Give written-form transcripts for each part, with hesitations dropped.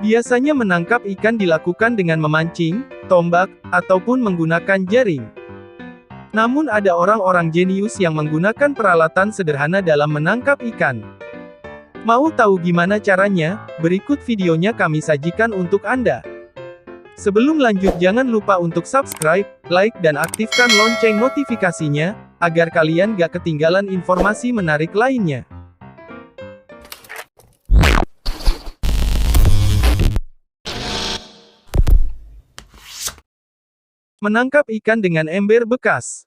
Biasanya menangkap ikan dilakukan dengan memancing, tombak, ataupun menggunakan jaring. Namun ada orang-orang jenius yang menggunakan peralatan sederhana dalam menangkap ikan. Mau tahu gimana caranya? Berikut videonya kami sajikan untuk Anda. Sebelum lanjut jangan lupa untuk subscribe, like dan aktifkan lonceng notifikasinya, agar kalian gak ketinggalan informasi menarik lainnya. Menangkap ikan dengan ember bekas.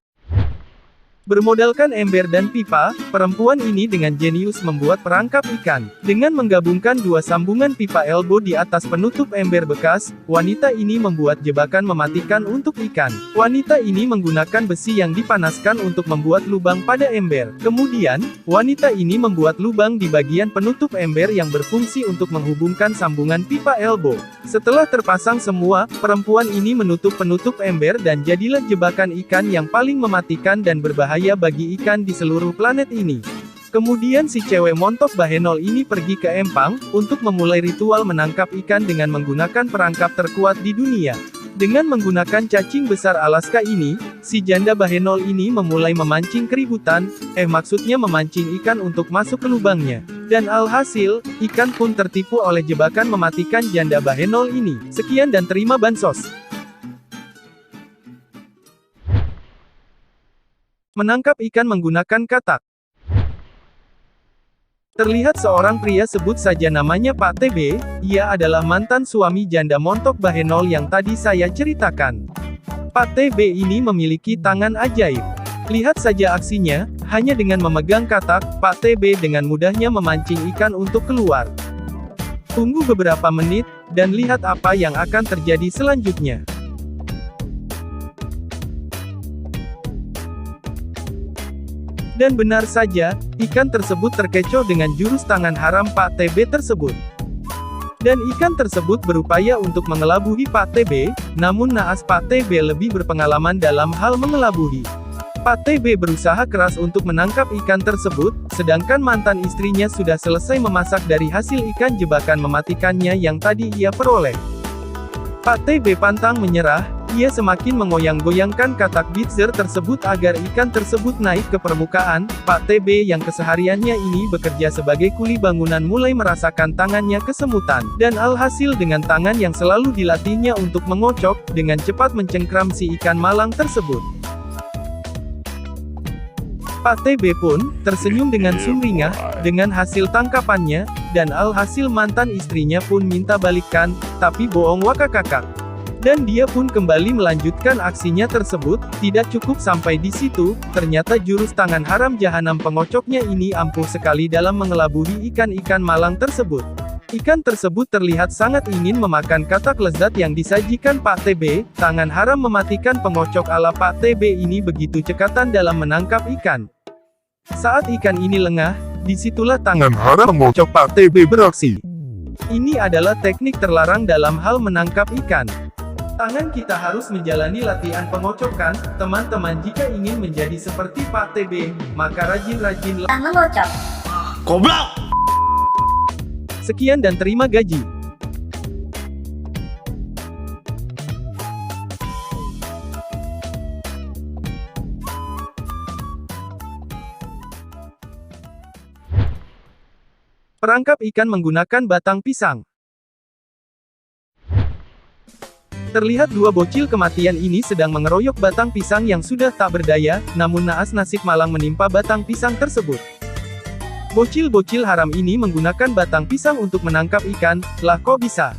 Bermodalkan ember dan pipa, perempuan ini dengan jenius membuat perangkap ikan. Dengan menggabungkan dua sambungan pipa elbow di atas penutup ember bekas, wanita ini membuat jebakan mematikan untuk ikan. Wanita ini menggunakan besi yang dipanaskan untuk membuat lubang pada ember. Kemudian, wanita ini membuat lubang di bagian penutup ember yang berfungsi untuk menghubungkan sambungan pipa elbow. Setelah terpasang semua, perempuan ini menutup penutup ember dan jadilah jebakan ikan yang paling mematikan dan berbahaya bagi ikan di seluruh planet ini. Kemudian si cewek montok bahenol ini pergi ke empang, untuk memulai ritual menangkap ikan dengan menggunakan perangkap terkuat di dunia. Dengan menggunakan cacing besar Alaska ini, si janda bahenol ini memulai memancing keributan, maksudnya memancing ikan untuk masuk ke lubangnya. Dan alhasil, ikan pun tertipu oleh jebakan mematikan janda bahenol ini. Sekian dan terima bansos. Menangkap ikan menggunakan katak. Terlihat seorang pria, sebut saja namanya Pak TB, ia adalah mantan suami janda montok bahenol yang tadi saya ceritakan. Pak TB ini memiliki tangan ajaib. Lihat saja aksinya, hanya dengan memegang katak, Pak TB dengan mudahnya memancing ikan untuk keluar. Tunggu beberapa menit, dan lihat apa yang akan terjadi selanjutnya. Dan benar saja, ikan tersebut terkecoh dengan jurus tangan haram Pak TB tersebut. Dan ikan tersebut berupaya untuk mengelabuhi Pak TB, namun naas Pak TB lebih berpengalaman dalam hal mengelabuhi. Pak TB berusaha keras untuk menangkap ikan tersebut, sedangkan mantan istrinya sudah selesai memasak dari hasil ikan jebakan mematikannya yang tadi ia peroleh. Pak TB pantang menyerah. Ia semakin mengoyang-goyangkan katak bitzer tersebut agar ikan tersebut naik ke permukaan. Pak TB yang kesehariannya ini bekerja sebagai kuli bangunan mulai merasakan tangannya kesemutan. Dan alhasil dengan tangan yang selalu dilatihnya untuk mengocok, dengan cepat mencengkram si ikan malang tersebut. Pak TB pun tersenyum dengan sumringah dengan hasil tangkapannya, dan alhasil mantan istrinya pun minta balikan, tapi bohong wakakakak. Dan dia pun kembali melanjutkan aksinya tersebut. Tidak cukup sampai di situ, ternyata jurus tangan haram jahanam pengocoknya ini ampuh sekali dalam mengelabuhi ikan-ikan malang tersebut. Ikan tersebut terlihat sangat ingin memakan katak lezat yang disajikan Pak TB. Tangan haram mematikan pengocok ala Pak TB ini begitu cekatan dalam menangkap ikan. Saat ikan ini lengah, disitulah tangan haram mengocok Pak TB beraksi. Ini adalah teknik terlarang dalam hal menangkap ikan. Tangan kita harus menjalani latihan pengocokan, teman-teman. Jika ingin menjadi seperti Pak TB, maka rajin-rajinlah mengocok. Goblok! Sekian dan terima gaji. Perangkap ikan menggunakan batang pisang. Terlihat dua bocil kematian ini sedang mengeroyok batang pisang yang sudah tak berdaya, namun naas nasib malang menimpa batang pisang tersebut. Bocil-bocil haram ini menggunakan batang pisang untuk menangkap ikan. Lah kok bisa?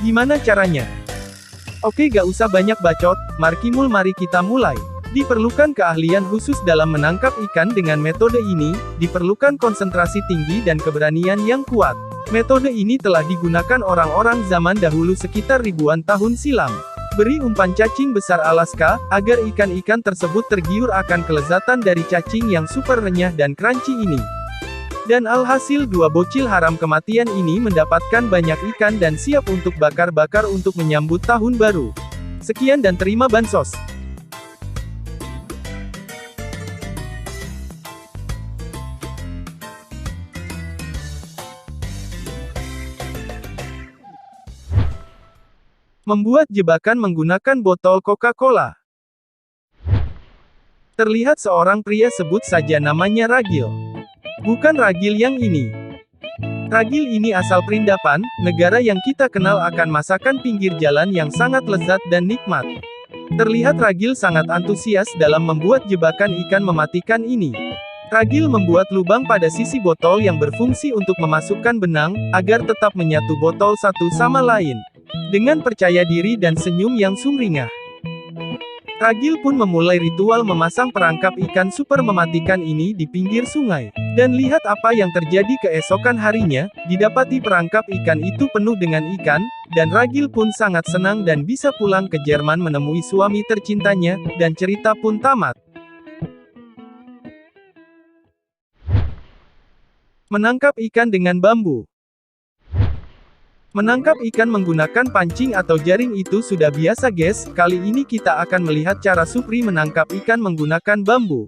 Gimana caranya? Oke, gak usah banyak bacot, Markimul, mari kita mulai. Diperlukan keahlian khusus dalam menangkap ikan dengan metode ini, diperlukan konsentrasi tinggi dan keberanian yang kuat. Metode ini telah digunakan orang-orang zaman dahulu sekitar ribuan tahun silam. Beri umpan cacing besar Alaska, agar ikan-ikan tersebut tergiur akan kelezatan dari cacing yang super renyah dan crunchy ini. Dan alhasil dua bocil haram kematian ini mendapatkan banyak ikan dan siap untuk bakar-bakar untuk menyambut tahun baru. Sekian dan terima bansos. Membuat jebakan menggunakan botol Coca-Cola. Terlihat seorang pria, sebut saja namanya Ragil. Bukan Ragil yang ini. Ragil ini asal Perindapan, negara yang kita kenal akan masakan pinggir jalan yang sangat lezat dan nikmat. Terlihat Ragil sangat antusias dalam membuat jebakan ikan mematikan ini. Ragil membuat lubang pada sisi botol yang berfungsi untuk memasukkan benang, agar tetap menyatu botol satu sama lain. Dengan percaya diri dan senyum yang sumringah, Ragil pun memulai ritual memasang perangkap ikan super mematikan ini di pinggir sungai. Dan lihat apa yang terjadi keesokan harinya, didapati perangkap ikan itu penuh dengan ikan, dan Ragil pun sangat senang dan bisa pulang ke Jerman menemui suami tercintanya, dan cerita pun tamat. Menangkap ikan dengan bambu. Menangkap ikan menggunakan pancing atau jaring itu sudah biasa guys, kali ini kita akan melihat cara Supri menangkap ikan menggunakan bambu.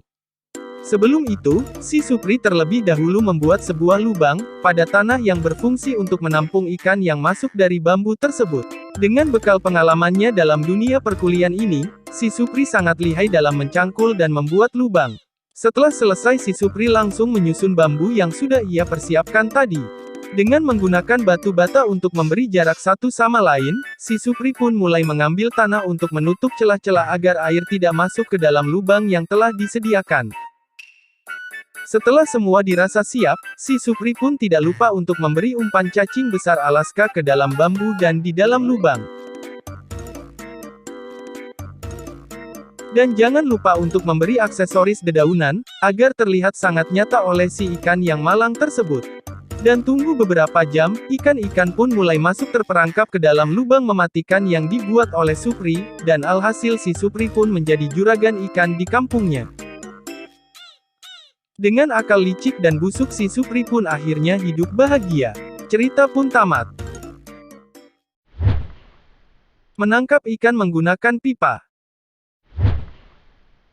Sebelum itu, si Supri terlebih dahulu membuat sebuah lubang pada tanah yang berfungsi untuk menampung ikan yang masuk dari bambu tersebut. Dengan bekal pengalamannya dalam dunia perkuliahan ini, si Supri sangat lihai dalam mencangkul dan membuat lubang. Setelah selesai, si Supri langsung menyusun bambu yang sudah ia persiapkan tadi. Dengan menggunakan batu bata untuk memberi jarak satu sama lain, si Supri pun mulai mengambil tanah untuk menutup celah-celah agar air tidak masuk ke dalam lubang yang telah disediakan. Setelah semua dirasa siap, si Supri pun tidak lupa untuk memberi umpan cacing besar Alaska ke dalam bambu dan di dalam lubang. Dan jangan lupa untuk memberi aksesoris dedaunan, agar terlihat sangat nyata oleh si ikan yang malang tersebut. Dan tunggu beberapa jam, ikan-ikan pun mulai masuk terperangkap ke dalam lubang mematikan yang dibuat oleh Supri, dan alhasil si Supri pun menjadi juragan ikan di kampungnya. Dengan akal licik dan busuk, si Supri pun akhirnya hidup bahagia. Cerita pun tamat. Menangkap ikan menggunakan pipa.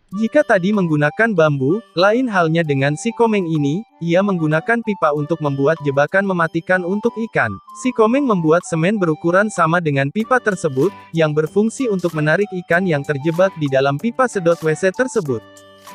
Jika tadi menggunakan bambu, lain halnya dengan si Komeng ini, ia menggunakan pipa untuk membuat jebakan mematikan untuk ikan. Si Komeng membuat semen berukuran sama dengan pipa tersebut, yang berfungsi untuk menarik ikan yang terjebak di dalam pipa sedot WC tersebut.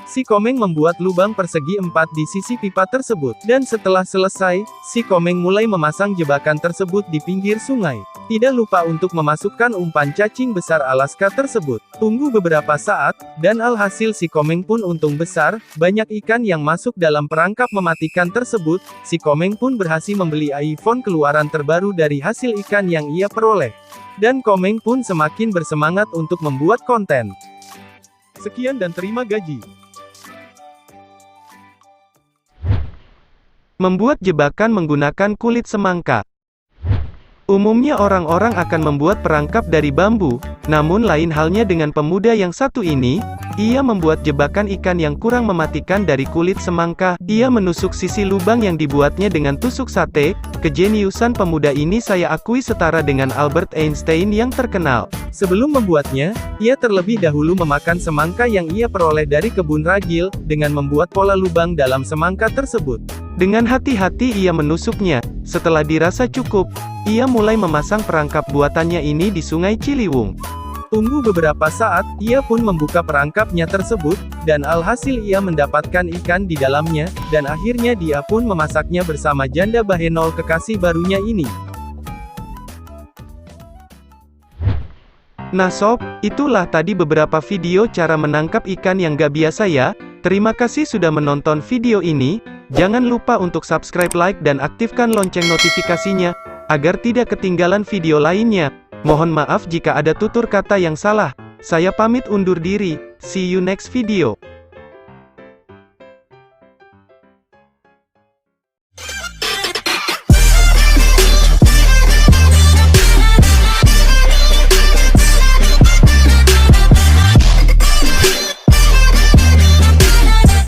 Si Komeng membuat lubang persegi 4 di sisi pipa tersebut. Dan setelah selesai, si Komeng mulai memasang jebakan tersebut di pinggir sungai. Tidak lupa untuk memasukkan umpan cacing besar Alaska tersebut. Tunggu beberapa saat, dan alhasil si Komeng pun untung besar, banyak ikan yang masuk dalam perangkap mematikan tersebut. Si Komeng pun berhasil membeli iPhone keluaran terbaru dari hasil ikan yang ia peroleh. Dan Komeng pun semakin bersemangat untuk membuat konten. Sekian dan terima gaji. Membuat jebakan menggunakan kulit semangka. Umumnya orang-orang akan membuat perangkap dari bambu, namun lain halnya dengan pemuda yang satu ini. Ia membuat jebakan ikan yang kurang mematikan dari kulit semangka. Ia menusuk sisi lubang yang dibuatnya dengan tusuk sate. Kejeniusan pemuda ini saya akui setara dengan Albert Einstein yang terkenal. Sebelum membuatnya, ia terlebih dahulu memakan semangka yang ia peroleh dari kebun Ragil, dengan membuat pola lubang dalam semangka tersebut. Dengan hati-hati ia menusuknya. Setelah dirasa cukup, ia mulai memasang perangkap buatannya ini di Sungai Ciliwung. Tunggu beberapa saat, ia pun membuka perangkapnya tersebut, dan alhasil ia mendapatkan ikan di dalamnya, dan akhirnya dia pun memasaknya bersama janda Bahenol kekasih barunya ini. Nah sob, itulah tadi beberapa video cara menangkap ikan yang gak biasa ya. Terima kasih sudah menonton video ini. Jangan lupa untuk subscribe, like, dan aktifkan lonceng notifikasinya, agar tidak ketinggalan video lainnya. Mohon maaf jika ada tutur kata yang salah. Saya pamit undur diri. See you next video.